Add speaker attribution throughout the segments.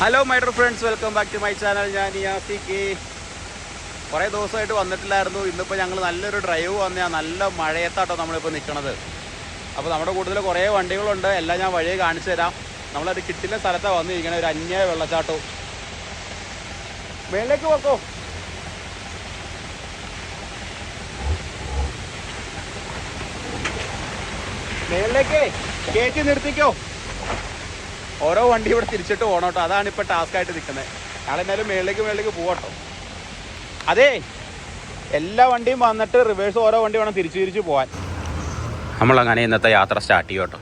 Speaker 1: Hello my dear friends, welcome back to my channel. ഞാൻ യാസിക്ക്. കുറേ ദിവസമായിട്ട് വന്നിട്ടില്ലായിരുന്നു. ഇന്നിപ്പോൾ ഞങ്ങൾ നല്ലൊരു ഡ്രൈവ് വന്നാൽ നല്ല മഴയത്താട്ടോ നമ്മളിപ്പോൾ നിൽക്കണത്. അപ്പോൾ നമ്മുടെ കൂടുതൽ കുറേ വണ്ടികളുണ്ട്. എല്ലാം ഞാൻ വഴിയെ കാണിച്ചു തരാം. നമ്മളത് കിട്ടുന്ന സ്ഥലത്താണ് വന്നിരിക്കണത്. ഒരു അന്യായ വെള്ളച്ചാട്ടവും. മേളിലേക്ക് പോക്കോ. മേളിലേക്ക് കയറ്റി നിർത്തിക്കോ. ഓരോ വണ്ടി ഇവിടെ തിരിച്ചിട്ട് പോകണം കേട്ടോ. അതാണ് ഇപ്പോൾ ടാസ്ക്കായിട്ട് നിൽക്കുന്നത്. ഞങ്ങളെന്നാലും മേളിലേക്ക് പോകട്ടോ. അതേ, എല്ലാ വണ്ടിയും വന്നിട്ട് റിവേഴ്സ് ഓരോ വണ്ടി വേണം തിരിച്ച് പോകാൻ. നമ്മളങ്ങനെ ഇന്നത്തെ യാത്ര സ്റ്റാർട്ട് ചെയ്യും കേട്ടോ.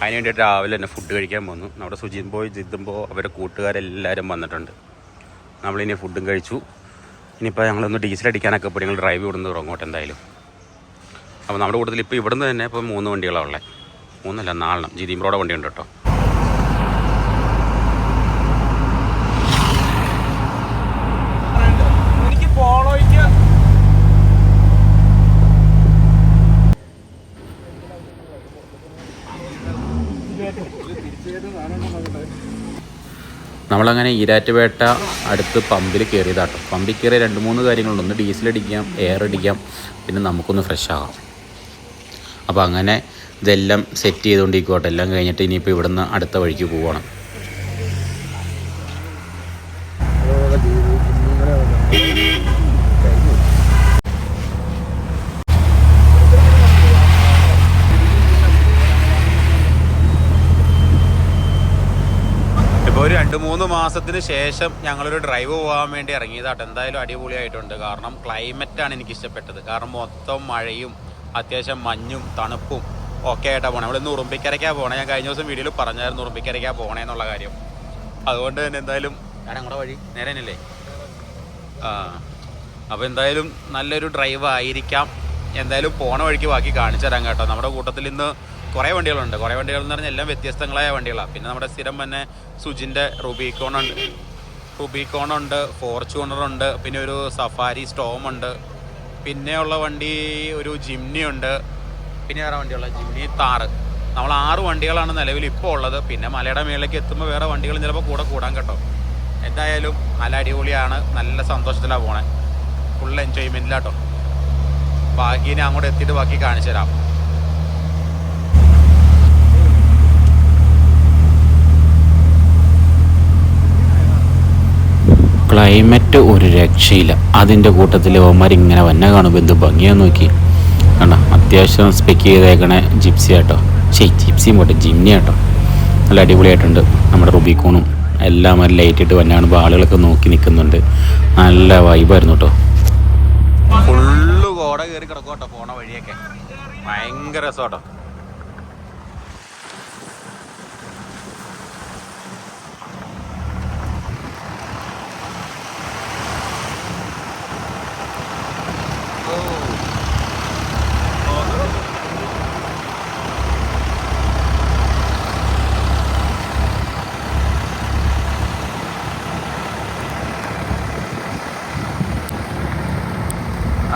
Speaker 1: അതിന് വേണ്ടിയിട്ട് രാവിലെ തന്നെ ഫുഡ് കഴിക്കാൻ പോന്നു. നമ്മുടെ ജിത്തുമ്പോൾ അവരുടെ കൂട്ടുകാരെല്ലാവരും വന്നിട്ടുണ്ട്. നമ്മളിനി ഫുഡും കഴിച്ചു. ഇനിയിപ്പോൾ ഞങ്ങളൊന്ന് ഡീസൽ അടിക്കാനൊക്കെ ഇപ്പോൾ ഞങ്ങൾ ഡ്രൈവ് ഇവിടുന്ന് തുടങ്ങോട്ടെ എന്തായാലും. അപ്പോൾ നമ്മുടെ കൂട്ടത്തിൽ ഇപ്പോൾ ഇവിടുന്ന് തന്നെ ഇപ്പോൾ 3 വണ്ടികളാണ് ഉള്ളത്. 3 അല്ല, 4 ജിതിമ്പ്രോടെ വണ്ടിയുണ്ട് കേട്ടോ. നമ്മളങ്ങനെ ഈരാറ്റുപേട്ട അടുത്ത് പമ്പിൽ കയറിയതാട്ടോ. പമ്പിൽ കയറിയ 2-3 കാര്യങ്ങളുണ്ട്. ഒന്ന് ഡീസൽ അടിക്കാം, എയർ അടിക്കാം, പിന്നെ നമുക്കൊന്ന് ഫ്രഷ് ആകാം. അപ്പോൾ അങ്ങനെ ഇതെല്ലാം സെറ്റ് ചെയ്തുകൊണ്ടിരിക്കോട്ടെ. എല്ലാം കഴിഞ്ഞിട്ട് ഇനിയിപ്പോൾ ഇവിടുന്ന് അടുത്ത വഴിക്ക് പോവണം. ഒരു 2-3 മാസത്തിന് ശേഷം ഞങ്ങളൊരു ഡ്രൈവ് പോകാൻ വേണ്ടി ഇറങ്ങിയതാട്ടോ. എന്തായാലും അടിപൊളിയായിട്ടുണ്ട്. കാരണം ക്ലൈമറ്റാണ് എനിക്ക് ഇഷ്ടപ്പെട്ടത്. കാരണം മൊത്തം മഴയും അത്യാവശ്യം മഞ്ഞും തണുപ്പും ഒക്കെ ആയിട്ടാണ് പോകണം. നമ്മളിന്ന് ഉറുമ്പിക്കരയ്ക്കാണ് പോകണേ. ഞാൻ കഴിഞ്ഞ ദിവസം വീഡിയോയിൽ പറഞ്ഞായിരുന്നു ഉറുമ്പിക്കരയ്ക്കാണ് പോകണേ എന്നുള്ള കാര്യം. അതുകൊണ്ട് തന്നെ എന്തായാലും ഞങ്ങളുടെ വഴി നേരെ തന്നെയല്ലേ. അപ്പോൾ എന്തായാലും നല്ലൊരു ഡ്രൈവ് ആയിരിക്കാം. എന്തായാലും പോണ വഴിക്ക് ബാക്കി കാണിച്ചു തരാം കേട്ടോ. നമ്മുടെ കൂട്ടത്തിൽ ഇന്ന് കുറേ വണ്ടികളുണ്ട്. കുറേ വണ്ടികൾ എന്ന് പറഞ്ഞാൽ എല്ലാം വ്യത്യസ്തങ്ങളായ വണ്ടികളാണ്. പിന്നെ നമ്മുടെ സ്ഥിരം തന്നെ സുജിൻ്റെ റുബിക്കോണുണ്ട്, ഫോർച്യൂണറുണ്ട്, പിന്നെ ഒരു സഫാരി സ്റ്റോം ഉണ്ട്, പിന്നെയുള്ള വണ്ടി ഒരു ജിംനി ഉണ്ട്, പിന്നെ വേറെ വണ്ടിയുള്ള ജിംനി താറ്. നമ്മൾ 6 വണ്ടികളാണ് നിലവിൽ ഇപ്പോൾ ഉള്ളത്. പിന്നെ മലയുടെ മേളിലേക്ക് എത്തുമ്പോൾ വേറെ വണ്ടികൾ ചിലപ്പോൾ കൂടാൻ കേട്ടോ. എന്തായാലും നല്ല അടിപൊളിയാണ്. നല്ല സന്തോഷത്തിലാണ് പോണേ. ഫുൾ എൻജോയ്മെൻറ്റിലാട്ടോ. ബാക്കിനെ അങ്ങോട്ട് എത്തിയിട്ട് ബാക്കി കാണിച്ചു തരാം. ക്ലൈമറ്റ് ഒരു രക്ഷയില്ല. അതിൻ്റെ കൂട്ടത്തിൽ ഓമാരിങ്ങനെ വന്ന കാണുമ്പോൾ എന്ത് ഭംഗിയാന്ന് നോക്കി കണ്ടോ. അത്യാവശ്യം സ്പെക്ക് ചെയ്തേക്കണേ ജിപ്സി ആട്ടോ. ജിപ്സിയും പോട്ടെ, ജിംനി ആട്ടോ. നല്ല അടിപൊളിയായിട്ടുണ്ട്. നമ്മുടെ റുബിക്കോണും എല്ലാം ലൈറ്റ് ഇട്ട് വന്ന കാണുമ്പോൾ ആളുകളൊക്കെ നോക്കി നിൽക്കുന്നുണ്ട്. നല്ല വൈബായിരുന്നു കേട്ടോ. ഫുള്ള് കോട കയറി കിടക്കോട്ടോ പോണ വഴിയൊക്കെ. ഭയങ്കര രസമാട്ടോ.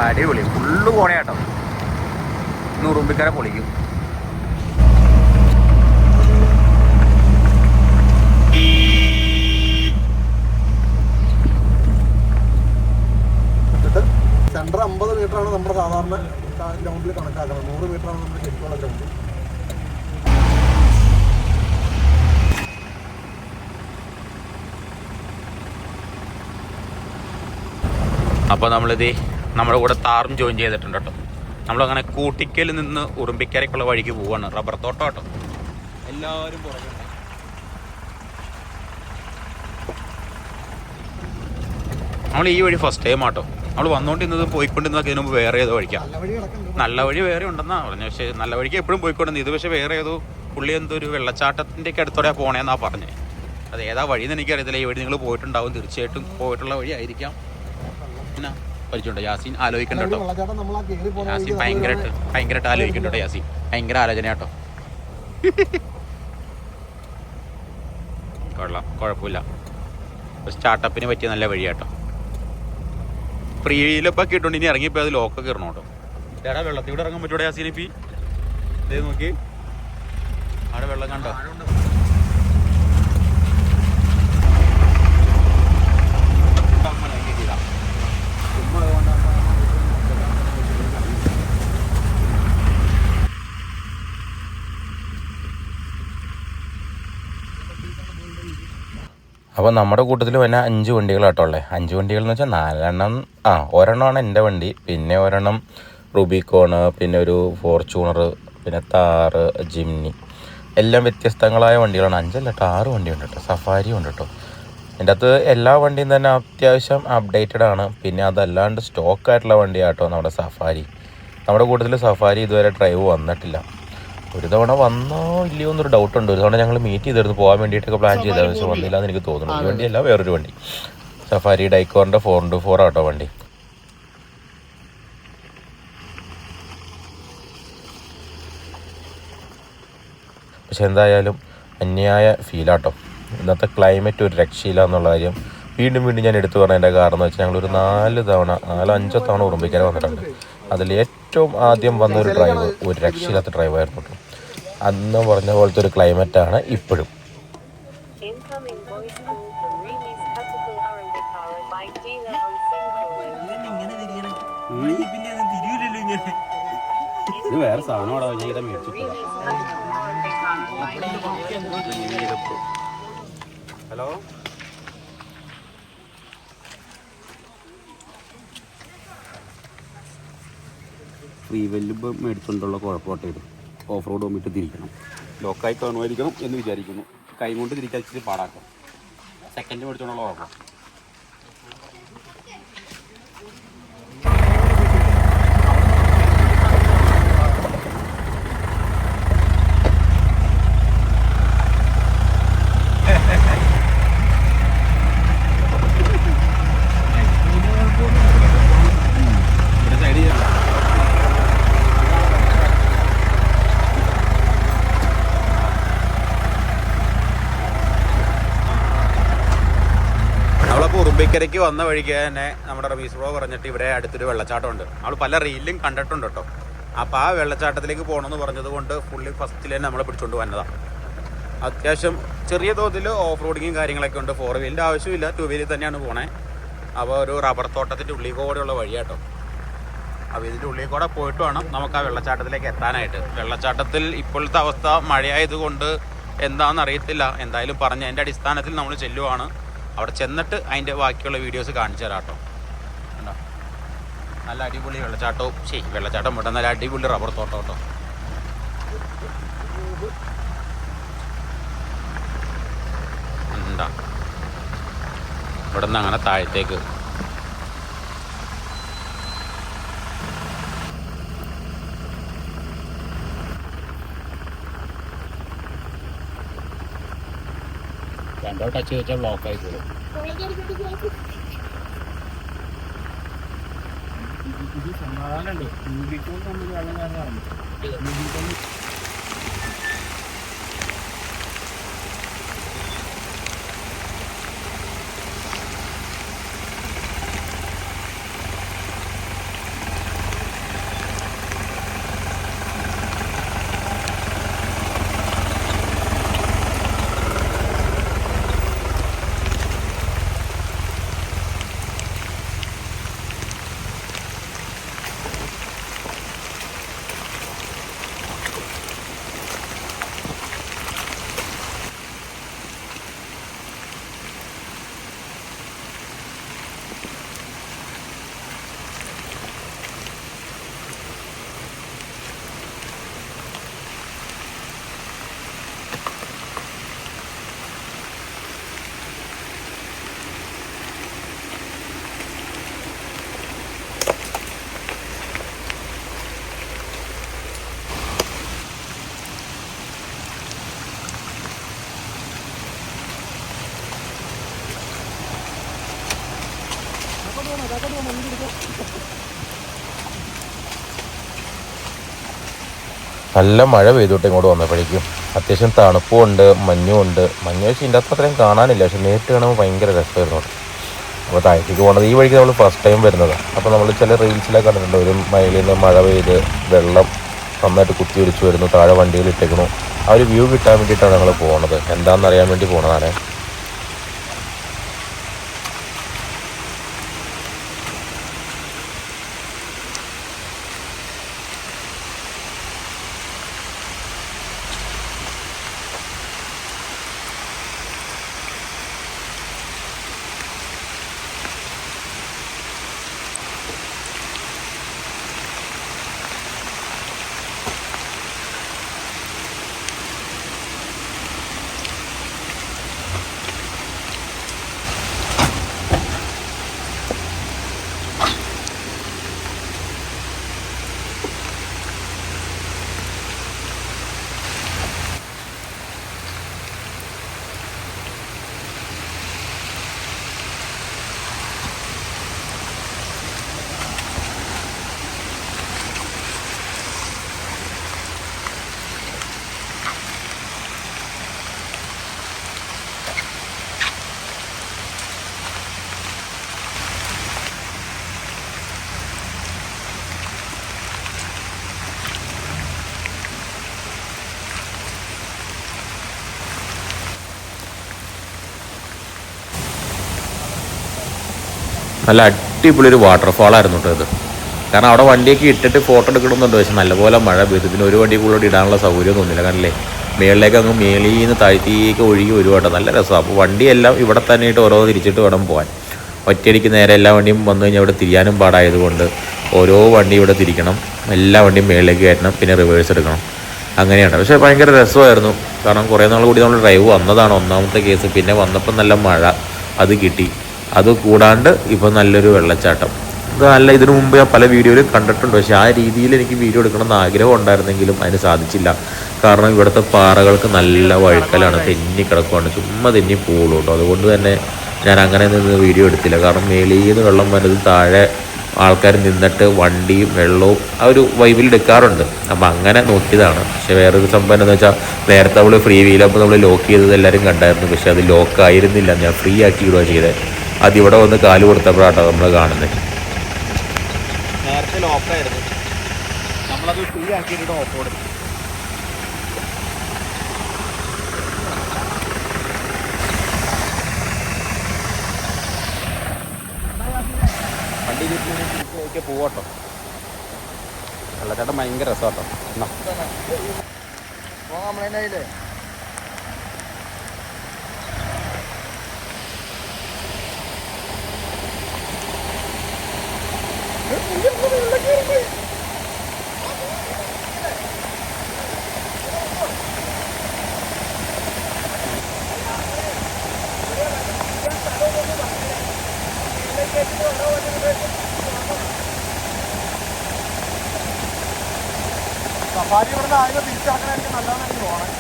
Speaker 1: അടിപൊളി, ഫുള്ള് പോണേട്ടോ. ഇന്ന് ഉറുമ്പിക്കര പൊളിക്കും.
Speaker 2: സെൻറ്റർ 50 മീറ്ററാണ് നമ്മുടെ സാധാരണ ഗ്രൗണ്ടിൽ കണക്കാക്കുന്നത്. 100 മീറ്ററാണ് നമ്മുടെ ശരിക്കുള്ള ഗ്രൗണ്ട്.
Speaker 1: അപ്പോൾ നമ്മളിത് നമ്മുടെ കൂടെ താറും ജോയിൻ ചെയ്തിട്ടുണ്ട് കേട്ടോ. നമ്മളങ്ങനെ കൂട്ടിക്കൽ നിന്ന് ഉറുമ്പിക്കരയ്ക്കുള്ള വഴിക്ക് പോവാണ്. റബ്ബർ തോട്ടം കേട്ടോ. എല്ലാവരും പുറകെ. നമ്മൾ ഈ വഴി ഫസ്റ്റ് ടൈം ആട്ടോ. നമ്മൾ വന്നുകൊണ്ടിരുന്നത് പോയിക്കൊണ്ടിരുന്നതൊക്കെ ഇതിനു മുമ്പ് വേറെ ഏതോ വഴിക്കാം. നല്ല വഴി വേറെ ഉണ്ടെന്നാണ് പറഞ്ഞത്. പക്ഷേ നല്ല വഴിക്ക് എപ്പോഴും പോയിക്കൊണ്ടിരുന്നത്. ഇത് പക്ഷേ വേറെ ഏതോ പുള്ളി എന്തോ ഒരു വെള്ളച്ചാട്ടത്തിൻ്റെയൊക്കെ അടുത്തോടെയാണ് പോണേന്നാണ് പറഞ്ഞത്. അത് ഏതാ വഴിയെന്ന് എനിക്കറിയത്തില്ല. ഈ വഴി നിങ്ങൾ പോയിട്ടുണ്ടാവും. തീർച്ചയായിട്ടും പോയിട്ടുള്ള വഴി ആയിരിക്കാം. പിന്നെ പരിചയമുണ്ടോ യാസീൻ? ആലോചിക്കണ്ട കേട്ടോ. യാസീൻ ഭയങ്കരമായിട്ട് ആലോചിക്കണ്ട കേട്ടോ. യാസീൻ ഭയങ്കര ആലോചന കേട്ടോ. കൊള്ളാം, കുഴപ്പമില്ല. സ്റ്റാർട്ടപ്പിന് പറ്റിയ നല്ല വഴിയാട്ടോ. ഫ്രീയിലൊക്കെ ഇട്ടുകൊണ്ട് ഇനി ഇറങ്ങിയപ്പോൾ അത് ലോക്കൊക്കെ ഇടണം കേട്ടോ. ചേട്ടാ വെള്ളത്തിൽ കൂടെ ഇറങ്ങാൻ പറ്റൂടെ യാസീനിപ്പി? ഇതേ നോക്കി അവിടെ വെള്ളം കണ്ടോ.
Speaker 3: അപ്പോൾ നമ്മുടെ കൂട്ടത്തിൽ പിന്നെ 5 വണ്ടികളാട്ടോ ഉള്ളത്. 5 വണ്ടികൾ എന്ന് വെച്ചാൽ 4 ഒരെണ്ണമാണ് എൻ്റെ വണ്ടി, പിന്നെ ഒരെണ്ണം റുബിക്കോണ്, പിന്നെ ഒരു ഫോർച്യൂണർ, പിന്നെ താർ, ജിംനി, എല്ലാം വ്യത്യസ്തങ്ങളായ വണ്ടികളാണ്. 5 അല്ല കേട്ടോ, 6 വണ്ടിയുണ്ട് കേട്ടോ. സഫാരിയും ഉണ്ട് കേട്ടോ. എൻ്റെ അകത്ത് എല്ലാ വണ്ടിയും തന്നെ അത്യാവശ്യം അപ്ഡേറ്റഡ് ആണ്. പിന്നെ അതല്ലാണ്ട് സ്റ്റോക്കായിട്ടുള്ള വണ്ടിയാട്ടോ നമ്മുടെ സഫാരി. നമ്മുടെ കൂട്ടത്തിൽ സഫാരി ഇതുവരെ ഡ്രൈവ് വന്നിട്ടില്ല. ഒരു തവണ വന്നോ ഇല്ലയോ എന്നൊരു ഡൗട്ടുണ്ട്. ഒരു തവണ ഞങ്ങൾ മീറ്റ് ചെയ്തിരുന്നു പോകാൻ വേണ്ടിയിട്ടൊക്കെ പ്ലാൻ ചെയ്തത്, പക്ഷേ വന്നില്ല എന്ന് എനിക്ക് തോന്നുന്നു. ഈ വണ്ടിയല്ല, വേറൊരു വണ്ടി, സഫാരി ഡൈക്കോറിൻ്റെ 4x4 ആട്ടോ വണ്ടി. പക്ഷെ എന്തായാലും അന്യായ ഫീലാട്ടോ. ഇന്നത്തെ ക്ലൈമറ്റ് ഒരു രക്ഷയില്ല എന്നുള്ള കാര്യം വീണ്ടും ഞാൻ എടുത്തു പറഞ്ഞതിൻ്റെ കാരണം എന്ന് വെച്ചാൽ ഞങ്ങളൊരു 4-5 തവണ ഉറുമ്പിക്കര വന്നിട്ടുണ്ട്. അതിൽ ഏറ്റവും ആദ്യം വന്നൊരു ഡ്രൈവ് ഒരു രക്ഷയില്ലാത്ത ഡ്രൈവായിരുന്നു കേട്ടോ. അന്ന് പറഞ്ഞ പോലത്തെ ഒരു ക്ലൈമറ്റാണ് ഇപ്പോഴും.
Speaker 1: ഇത് വേറെ സാധനമാണോ ഞാൻ ഇതാ മേടിച്ചിട്ട്. ഹലോ, ഫ്രീ വെല്ല് മേടിച്ചുകൊണ്ടുള്ള കുഴപ്പമായിട്ട് ഇത് ഓഫ് റോഡ് വന്നിട്ട് തിരിക്കണം, ലോക്കായി കാണുമായിരിക്കണം എന്ന് വിചാരിക്കുന്നു. കൈ കൊണ്ട് തിരിക്കാൻ ഇച്ചിരി പാടാക്കാം. സെക്കൻഡ് മേടിച്ചുകൊണ്ടുള്ള കുഴപ്പം. ഉറുമ്പിക്കരയ്ക്ക് വന്ന വഴിക്ക് തന്നെ നമ്മുടെ റമീസ് ബ്രോ പറഞ്ഞിട്ട് ഇവിടെ അടുത്തൊരു വെള്ളച്ചാട്ടമുണ്ട്. നമ്മൾ പല റീലിലും കണ്ടിട്ടുണ്ട് കേട്ടോ. അപ്പോൾ ആ വെള്ളച്ചാട്ടത്തിലേക്ക് പോകണമെന്ന് പറഞ്ഞത് കൊണ്ട് ഫുള്ളി ഫസ്റ്റിൽ തന്നെ നമ്മളെ പിടിച്ചുകൊണ്ട് വന്നതാണ്. അത്യാവശ്യം ചെറിയ തോതിൽ ഓഫ് റോഡിങ്ങും കാര്യങ്ങളൊക്കെ ഉണ്ട്. 4 വീലിൻ്റെ ആവശ്യമില്ല, 2 വീലിൽ തന്നെയാണ് പോണേ. അപ്പോൾ ഒരു റബ്ബർ തോട്ടത്തിൻ്റെ ഉള്ളിൽ കൂടെയുള്ള വഴിയാട്ടോ. അപ്പോൾ ഇതിൻ്റെ ഉള്ളിൽ കൂടെ പോയിട്ട് വേണം നമുക്ക് ആ വെള്ളച്ചാട്ടത്തിലേക്ക് എത്താനായിട്ട്. വെള്ളച്ചാട്ടത്തിൽ ഇപ്പോഴത്തെ അവസ്ഥ മഴയായതുകൊണ്ട് എന്താണെന്ന് അറിയത്തില്ല. എന്തായാലും പറഞ്ഞതിൻ്റെ അടിസ്ഥാനത്തിൽ നമ്മൾ ചെല്ലുവാണ്. അവിടെ ചെന്നിട്ട് അതിൻ്റെ ബാക്കിയുള്ള വീഡിയോസ് കാണിച്ചു തരാം കേട്ടോ. കണ്ടോ, നല്ല അടിപൊളി വെള്ളച്ചാട്ടവും വെള്ളച്ചാട്ടം വിട്ട നല്ല അടിപൊളി റബ്ബർ തോട്ടം കേട്ടോ. ഉണ്ടാ ഇവിടെ നിന്ന് അങ്ങനെ താഴത്തേക്ക് രണ്ടോ ടച്ച് വെച്ചാൽ ബ്ലോക്ക് ആയി പോകും. ഇത് സമാധാനമുണ്ട്. മൂവിക്കൊണ്ട് നമ്മൾ വെള്ളം കാരണം
Speaker 3: നല്ല മഴ പെയ്തോട്ടെ ഇങ്ങോട്ട് വന്നപ്പോഴേക്കും. അത്യാവശ്യം തണുപ്പും ഉണ്ട്, മഞ്ഞും ഉണ്ട്. മഞ്ഞ് വെച്ച് ഇതിൻ്റെ അത്ര അത്രയും കാണാനില്ല, പക്ഷെ നേരിട്ട് കാണുമ്പോൾ ഭയങ്കര രസമായിരുന്നു. അപ്പോൾ താഴത്തേക്ക് പോകുന്നത് ഈ വഴിക്ക് നമ്മൾ ഫസ്റ്റ് ടൈം വരുന്നത്. അപ്പോൾ നമ്മൾ ചില റീൽസിലൊക്കെ കണ്ടിട്ടുണ്ട്, ഒരു മയിലിൽ നിന്ന് മഴ പെയ്ത് വെള്ളം നന്നായിട്ട് കുത്തി ഒലിച്ച് വരുന്നു, താഴെ വണ്ടികൾ ഇട്ടേക്കണു. ആ ഒരു വ്യൂ കിട്ടാൻ വേണ്ടിയിട്ടാണ് ഞങ്ങൾ പോകുന്നത്. എന്താണെന്ന് അറിയാൻ വേണ്ടി പോകുന്നതാണ്. നല്ല അടിപൊളി ഒരു വാട്ടർഫാളായിരുന്നു കേട്ടോ ഇത്. കാരണം അവിടെ വണ്ടിയൊക്കെ ഇട്ടിട്ട് ഫോട്ടോ എടുക്കണമെന്നുണ്ട്, പക്ഷെ നല്ലപോലെ മഴ പെയ്തു. പിന്നെ ഒരു വണ്ടി കൂടുതൽ ഇടാനുള്ള സൗകര്യം തോന്നില്ല. കാരണല്ലേ മേളിലേക്ക് അങ്ങ് മേളിൽ നിന്ന് താഴ്ത്തിയേക്ക് ഒഴുകി ഒരുപാട് നല്ല രസമാണ്. അപ്പോൾ വണ്ടിയെല്ലാം ഇവിടെ തന്നെ ഇട്ട് ഓരോ തിരിച്ചിട്ട് വേണം പോകാൻ. ഒറ്റയടിക്ക് നേരെ എല്ലാ വണ്ടിയും വന്നു കഴിഞ്ഞാൽ ഇവിടെ തിരിയാനും പാടായതുകൊണ്ട് ഓരോ വണ്ടി ഇവിടെ തിരിക്കണം, എല്ലാ വണ്ടിയും മേളിലേക്ക് കയറ്റണം, പിന്നെ റിവേഴ്സ് എടുക്കണം, അങ്ങനെയാണ്. പക്ഷേ ഭയങ്കര രസമായിരുന്നു. കാരണം കുറേ നാൾ കൂടി നമ്മൾ ഡ്രൈവ് വന്നതാണ് ഒന്നാമത്തെ കേസ്. പിന്നെ വന്നപ്പോൾ നല്ല മഴ അത് കിട്ടി. അത് കൂടാണ്ട് ഇപ്പം നല്ലൊരു വെള്ളച്ചാട്ടം. ഇത് നല്ല ഇതിനു മുമ്പ് ഞാൻ പല വീഡിയോയിലും കണ്ടിട്ടുണ്ട്, പക്ഷേ ആ രീതിയിൽ എനിക്ക് വീഡിയോ എടുക്കണമെന്ന് ആഗ്രഹം ഉണ്ടായിരുന്നെങ്കിലും അതിന് സാധിച്ചില്ല. കാരണം ഇവിടുത്തെ പാറകൾക്ക് നല്ല വഴുക്കലാണ്, തെന്നി കിടക്കുവാണ്, ചുമ്മാ തെന്നി പോകുള്ളൂ കേട്ടോ. അതുകൊണ്ട് തന്നെ ഞാൻ അങ്ങനെ നിന്ന് വീഡിയോ എടുത്തില്ല. കാരണം മേളിൽ നിന്ന് വെള്ളം വരുന്നത് താഴെ ആൾക്കാർ നിന്നിട്ട് വണ്ടിയും വെള്ളവും ആ ഒരു വൈബിൽ എടുക്കാറുണ്ട്. അപ്പം അങ്ങനെ നോക്കിയതാണ്. പക്ഷേ വേറൊരു സംഭവം എന്താണെന്ന് വെച്ചാൽ നേരത്തെ നമ്മൾ ഫ്രീ വീലപ്പോൾ നമ്മൾ ലോക്ക് ചെയ്തത് എല്ലാവരും കണ്ടായിരുന്നു. പക്ഷേ അത് ലോക്ക് ആയിരുന്നില്ല, ഞാൻ ഫ്രീ ആക്കി ഇടുക ചെയ്തത്. അതിവിടെ വന്ന് കാല് കൊടുത്തപ്പോഴാട്ടോ നമ്മൾ കാണുന്നത്.
Speaker 1: നേരത്തെ ലോക്കായിരുന്നു, നമ്മളത് ഫ്രീ ആക്കിയിട്ട് ഓഫ് റോഡ്. വണ്ടി തിരിച്ച് പോവാട്ടോ. വെള്ളച്ചാട്ടം ഭയങ്കര രസമാട്ടോ.
Speaker 2: സഫാരി ഇവിടുന്ന് ആദ്യം തിരിച്ചിറക്കണായിരിക്കും നല്ലതെന്ന് എനിക്ക് തോന്നണം.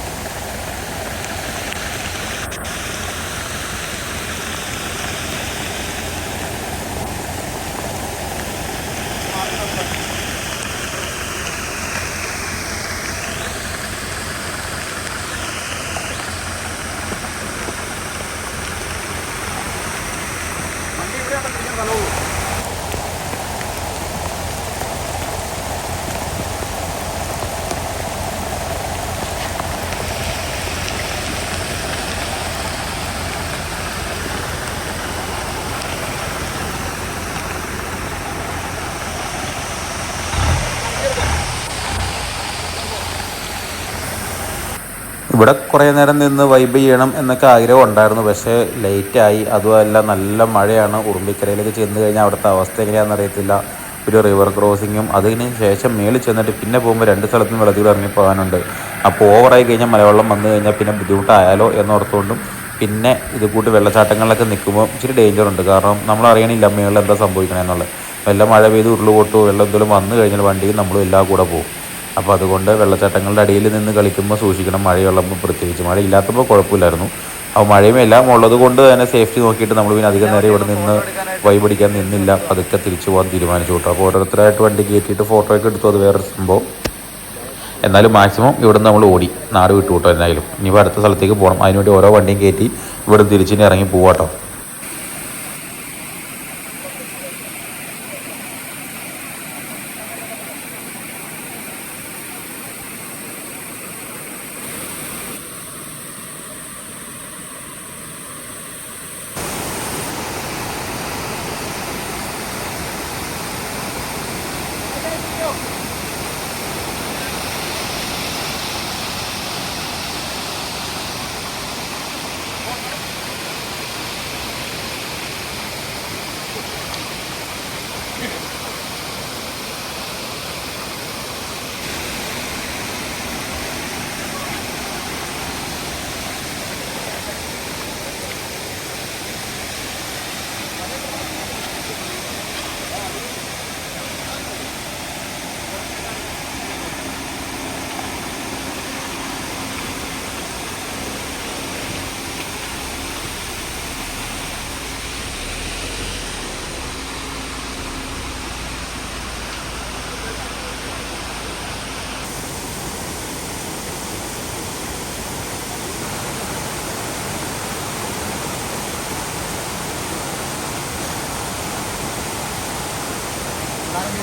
Speaker 2: വണ്ടി ഇവിടെയാണ് തിരിക്കാൻ സ്ഥലമുള്ളൂ.
Speaker 3: ഇവിടെ കുറേ നേരം നിന്ന് വൈബ് ചെയ്യണം എന്നൊക്കെ ആഗ്രഹം ഉണ്ടായിരുന്നു. പക്ഷേ ലേറ്റായി. അതുമല്ല നല്ല മഴയാണ്. ഉറുമ്പിക്കരയിലേക്ക് ചെന്ന് കഴിഞ്ഞാൽ അവിടുത്തെ അവസ്ഥ എങ്ങനെയാണെന്ന് അറിയത്തില്ല. ഒരു റിവർ ക്രോസിങ്ങും അതിന് ശേഷം മേളിൽ ചെന്നിട്ട് പിന്നെ പോകുമ്പോൾ രണ്ട് സ്ഥലത്തും വെള്ളത്തിൽ ഇറങ്ങി പോകാനുണ്ട്. അപ്പോൾ ഓവറായി കഴിഞ്ഞാൽ മലവെള്ളം വന്നു കഴിഞ്ഞാൽ പിന്നെ ബുദ്ധിമുട്ടായാലോ എന്നോർത്തുകൊണ്ടും പിന്നെ ഇത് കൂട്ട് വെള്ളച്ചാട്ടങ്ങളിലൊക്കെ നിൽക്കുമ്പോൾ ഇച്ചിരി ഡേഞ്ചറുണ്ട്. കാരണം നമ്മൾ അറിയണില്ല മേളിൽ എന്താ സംഭവിക്കണമെന്നുള്ളത്. വല്ല മഴ പെയ്ത് ഉരുളുപൊട്ടോ വെള്ളം എന്തെങ്കിലും വന്നു കഴിഞ്ഞാൽ വണ്ടിയും നമ്മളും എല്ലാം കൂടെ പോകും. അപ്പോൾ അതുകൊണ്ട് വെള്ളച്ചാട്ടങ്ങളുടെ അടിയിൽ നിന്ന് കളിക്കുമ്പോൾ സൂക്ഷിക്കണം. മഴയുള്ളപ്പോൾ പ്രത്യേകിച്ച്, മഴ ഇല്ലാത്തപ്പോൾ കുഴപ്പമില്ലായിരുന്നു. അപ്പോൾ മഴയും എല്ലാം ഉള്ളത് കൊണ്ട് തന്നെ സേഫ്റ്റി നോക്കിയിട്ട് നമ്മൾ പിന്നെ അധികം നേരം ഇവിടെ നിന്ന് വൈബടിക്കാൻ നിന്നില്ല. അതൊക്കെ തിരിച്ചു പോകാൻ തീരുമാനിച്ചു കേട്ടോ. അപ്പോൾ ഓരോരുത്തരായിട്ട് വണ്ടി കയറ്റിയിട്ട് ഫോട്ടോ ഒക്കെ എടുത്തു. അത് വേറൊരു സംഭവം. എന്നാലും മാക്സിമം ഇവിടെ നിന്ന് നമ്മൾ ഓടി നാട് വിട്ടു കേട്ടോ. എന്തായാലും ഇനിയിപ്പോൾ അടുത്ത സ്ഥലത്തേക്ക് പോകണം. അതിനുവേണ്ടി ഓരോ വണ്ടിയും കയറ്റി ഇവിടെ തിരിച്ചിനി ഇറങ്ങി പോവാട്ടോ.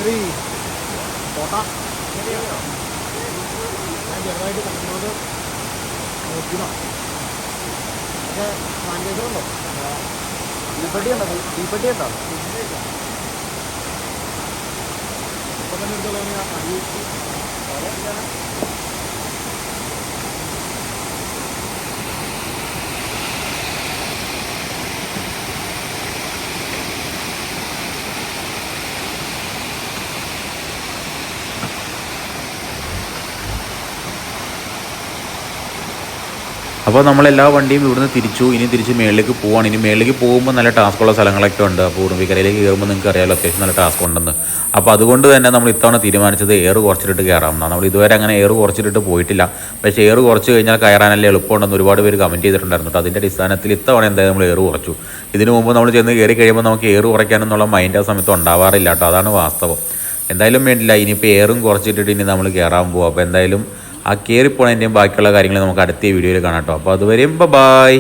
Speaker 2: കയറി കോട്ട ഞാൻ ചെറുതായിട്ട് കണ്ടത് നോക്കിയതാണ്. പക്ഷേ സാനിറ്റൈസറുണ്ടോ തീപ്പെട്ടി ഉണ്ടോ? തീപ്പെട്ടി ഉണ്ടോ? ഇപ്പൊ തന്നെ
Speaker 3: അപ്പോൾ നമ്മളെല്ലാ വണ്ടിയും ഇവിടുന്ന് തിരിച്ചു. ഇനി തിരിച്ച് മേളിലേക്ക് പോവാണ്. ഇനി മേളിലേക്ക് പോകുമ്പോൾ നല്ല ടാസ്ക്കുള്ള സ്ഥലങ്ങളൊക്കെ ഉണ്ട്. അപ്പോൾ ഉറുമ്പിക്കരയിലേക്ക് കയറുമ്പോൾ നിങ്ങൾക്ക് അറിയാമല്ലോ, അത്യാവശ്യം നല്ല ടാസ്ക് ഉണ്ടെന്ന്. അപ്പോൾ അതുകൊണ്ട് തന്നെ നമ്മൾ ഇത്തവണ തീരുമാനിച്ചത് എയർ കുറച്ചിട്ട് കയറാമെന്നാണ്. നമ്മൾ ഇതുവരെ അങ്ങനെ എയർ കുറച്ചിട്ട് പോയിട്ടില്ല. പക്ഷേ എയർ കുറച്ച് കഴിഞ്ഞാൽ കയറാനല്ലേ എളുപ്പമുണ്ടെന്ന് ഒരുപാട് പേര് കമൻറ്റ് ചെയ്തിട്ടുണ്ടായിരുന്നു. അതിൻ്റെ അടിസ്ഥാനത്തിൽ ഇത്തവണ എന്തായാലും നമ്മൾ എയർ കുറച്ചു. ഇതിനു മുമ്പ് നമ്മൾ ചെന്ന് കയറി കഴിയുമ്പോൾ നമുക്ക് എയർ കുറയ്ക്കാനെന്നുള്ള മൈൻഡ് ആ സമയത്ത് ഉണ്ടാവാറില്ല കേട്ടോ. അതാണ് വാസ്തവം. എന്തായാലും വേണ്ടില്ല, ഇനിയിപ്പോൾ എയറും കുറച്ചിട്ടിട്ട് ഇനി നമ്മൾ കയറാൻ പോകും. അപ്പോൾ എന്തായാലും ആ കയറിപ്പോണതിൻ്റെയും ബാക്കിയുള്ള കാര്യങ്ങൾ നമുക്ക് അടുത്ത വീഡിയോയിൽ കാണാം കേട്ടോ. അപ്പോൾ അതുവരെയും ബൈ.